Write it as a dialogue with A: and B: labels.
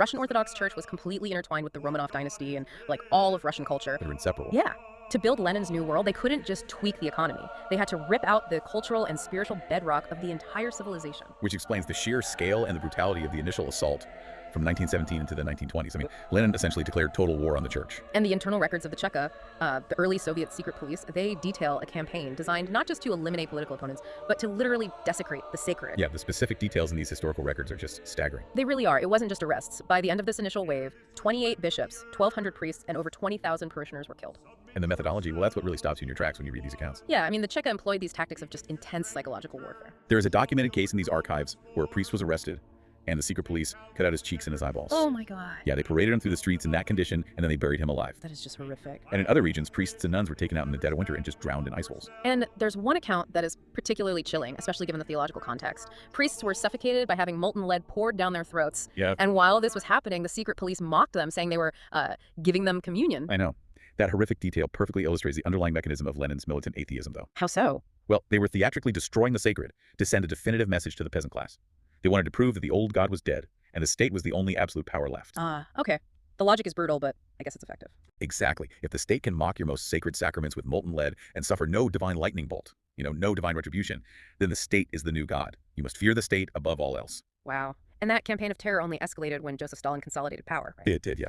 A: Russian Orthodox Church was completely intertwined with the Romanov dynasty and like all of Russian culture.
B: They're inseparable.
A: Yeah. To build Lenin's new world, they couldn't just tweak the economy. They had to rip out the cultural and spiritual bedrock of the entire civilization.
B: Which explains the sheer scale and the brutality of the initial assault from 1917 into the 1920s. I mean, Lenin essentially declared total war on the church.
A: And the internal records of the Cheka, the early Soviet secret police, they detail a campaign designed not just to eliminate political opponents, but to literally desecrate the sacred.
B: Yeah, the specific details in these historical records are just staggering.
A: They really are. It wasn't just arrests. By the end of this initial wave, 28 bishops, 1,200 priests, and over 20,000 parishioners were killed.
B: And the methodology, well, that's what really stops you in your tracks when you read these accounts.
A: Yeah, I mean, the Cheka employed these tactics of just intense psychological warfare.
B: There is a documented case in these archives where a priest was arrested and the secret police cut out his cheeks and his eyeballs.
A: Oh my God.
B: Yeah, they paraded him through the streets in that condition, and then they buried him alive.
A: That is just horrific.
B: And in other regions, priests and nuns were taken out in the dead of winter and just drowned in ice holes.
A: And there's one account that is particularly chilling, especially given the theological context. Priests were suffocated by having molten lead poured down their throats.
B: Yeah.
A: And while this was happening, the secret police mocked them, saying they were giving them communion.
B: I know. That horrific detail perfectly illustrates the underlying mechanism of Lenin's militant atheism, though.
A: How so?
B: Well, they were theatrically destroying the sacred to send a definitive message to the peasant class. They wanted to prove that the old god was dead, and the state was the only absolute power left.
A: Okay. The logic is brutal, but I guess it's effective.
B: Exactly. If the state can mock your most sacred sacraments with molten lead and suffer no divine lightning bolt, no divine retribution, then the state is the new god. You must fear the state above all else.
A: Wow. And that campaign of terror only escalated when Joseph Stalin consolidated power, right?
B: It did, yeah.